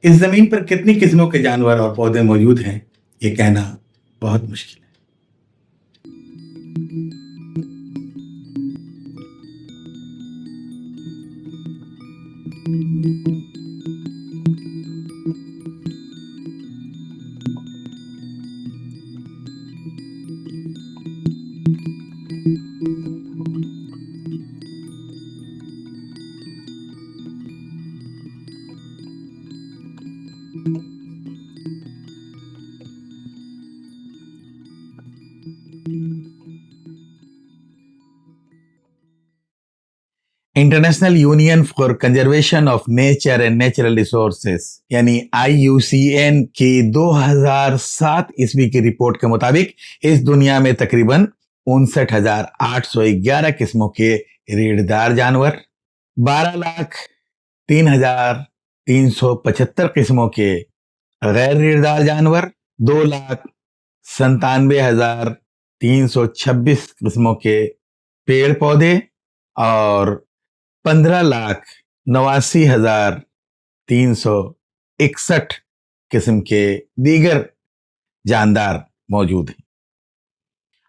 इस ज़मीन पर कितनी किस्मों के जानवर और पौधे मौजूद हैं, ये कहना बहुत मुश्किल है। International union for conservation of nature and natural resources यानी IUCN की 2007 ईस्वी की रिपोर्ट के मुताबिक इस दुनिया में तकरीबन 59,811 किस्मों के रीढ़दार जानवर, 12,03,375 किस्मों के गैर रीढ़दार जानवर, 2,97,326 किस्मों के पेड़ पौधे और 15,89,361 किस्म के दीगर जानदार मौजूद हैं।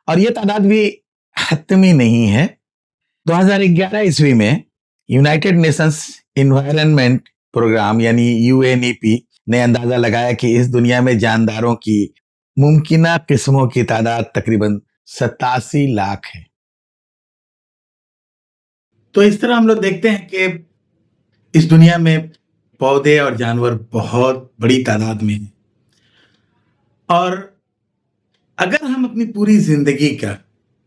और ये तादाद भी हतमी नहीं है। 2011 ईस्वी में यूनाइटेड नेशंस इन्वायरमेंट प्रोग्राम यानी UNEP ने अंदाजा लगाया कि इस दुनिया में जानदारों की मुमकिना किस्मों की तादाद तकरीबन 87 लाख है। तो इस तरह हम लोग देखते हैं कि इस दुनिया में पौधे और जानवर बहुत बड़ी तादाद में हैं। और अगर हम अपनी पूरी जिंदगी का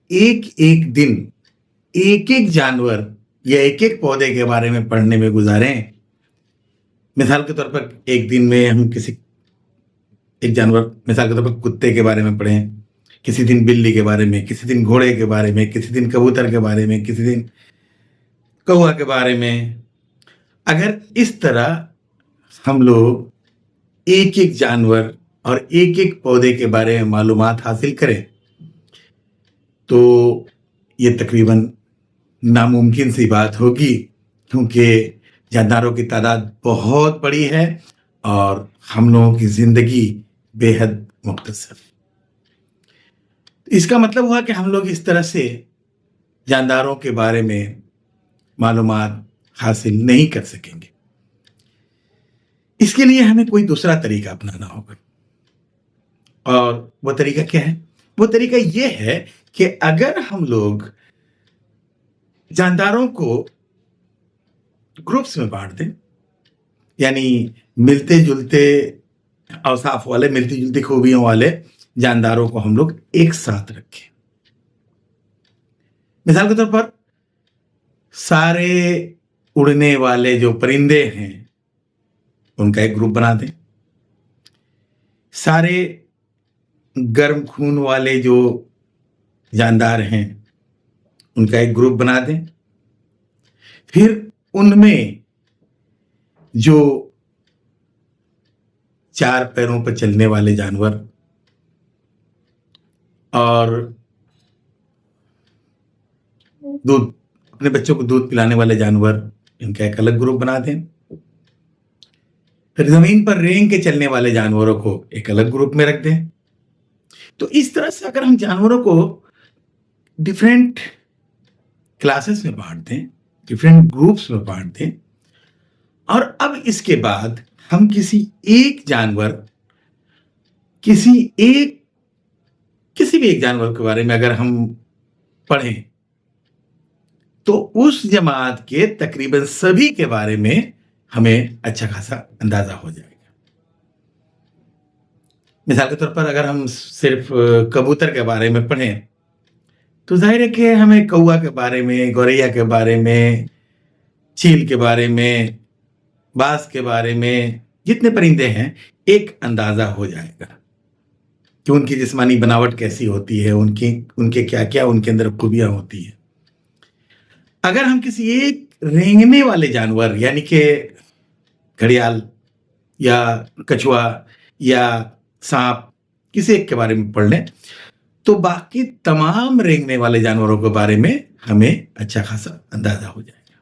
एक एक दिन एक एक जानवर या एक एक पौधे के बारे में पढ़ने में गुजारें, मिसाल के तौर पर एक दिन में हम एक जानवर, मिसाल के तौर पर कुत्ते के बारे में पढ़ें, किसी दिन बिल्ली के बारे में, किसी दिन घोड़े के बारे में, किसी दिन कबूतर के बारे में, किसी दिन कौवा के बारे में, अगर इस तरह हम लोग एक एक जानवर और एक एक पौधे के बारे में मालूमात हासिल करें तो ये तकरीबन नामुमकिन सी बात होगी, क्योंकि जानदारों की तादाद बहुत बड़ी है और हम लोगों की जिंदगी बेहद मुख्तसर। इसका मतलब हुआ कि हम लोग इस तरह से जानदारों के बारे में मालूमात हासिल नहीं कर सकेंगे। इसके लिए हमें कोई दूसरा तरीका अपनाना होगा। और वो तरीका क्या है? वो तरीका ये है कि अगर हम लोग जानदारों को ग्रुप्स में बांट दें, यानी मिलते जुलते औसाफ वाले, मिलती जुलती खूबियों वाले जानदारों को हम लोग एक साथ रखें। मिसाल के तौर पर सारे उड़ने वाले जो परिंदे हैं उनका एक ग्रुप बना दें, सारे गर्म खून वाले जो जानदार हैं उनका एक ग्रुप बना दें, फिर उनमें जो चार पैरों पर चलने वाले जानवर और दूध, अपने बच्चों को दूध पिलाने वाले जानवर, इनका एक अलग ग्रुप बना दें। फिर जमीन पर रेंग के चलने वाले जानवरों को एक अलग ग्रुप में रख दें। तो इस तरह से अगर हम जानवरों को डिफरेंट क्लासेस में बांट दें, डिफरेंट ग्रुप्स में बांट दें, और अब इसके बाद हम किसी एक जानवर, किसी भी एक जानवर के बारे में अगर हम पढ़ें तो उस जमात के तकरीबन सभी के बारे में हमें अच्छा खासा अंदाजा हो जाएगा। मिसाल के तौर पर अगर हम सिर्फ कबूतर के बारे में पढ़ें तो जाहिर है कि हमें कौवा के बारे में, गौरैया के बारे में, चील के बारे में, बाज के बारे में, जितने परिंदे हैं एक अंदाजा हो जाएगा कि उनकी जिस्मानी बनावट कैसी होती है, उनके क्या क्या उनके अंदर खूबियां होती है। अगर हम किसी एक रेंगने वाले जानवर यानी कि घड़ियाल या कछुआ या सांप, किसी एक के बारे में पढ़ लें तो बाकी तमाम रेंगने वाले जानवरों के बारे में हमें अच्छा खासा अंदाजा हो जाएगा।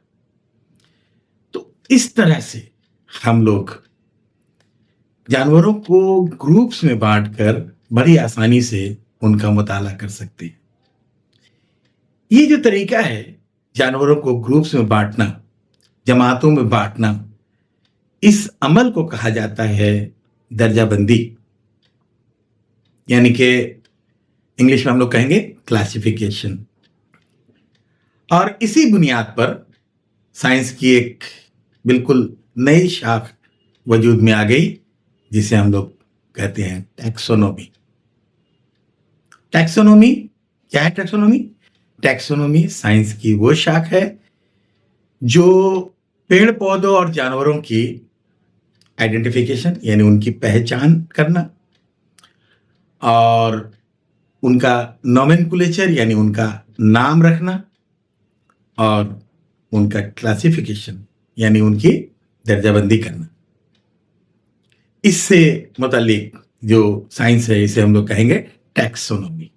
तो इस तरह से हम लोग जानवरों को ग्रुप्स में बांटकर बड़ी आसानी से उनका मुताला कर सकते हैं। ये जो तरीका है जानवरों को ग्रुप्स में बांटना, जमातों में बांटना, इस अमल को कहा जाता है दर्जाबंदी, यानी कि इंग्लिश में हम लोग कहेंगे क्लासिफिकेशन। और इसी बुनियाद पर साइंस की एक बिल्कुल नई शाख वजूद में आ गई, जिसे हम लोग कहते हैं टैक्सोनॉमी। टैक्सोनॉमी क्या है? टैक्सोनॉमी साइंस की वो शाख है जो पेड़ पौधों और जानवरों की आइडेंटिफिकेशन यानी उनकी पहचान करना और उनका नोमेनक्लेचर यानी उनका नाम रखना और उनका क्लासिफिकेशन यानी उनकी दर्जाबंदी करना, इससे मुतालिक जो साइंस है इसे हम लोग कहेंगे टैक्सोनॉमी।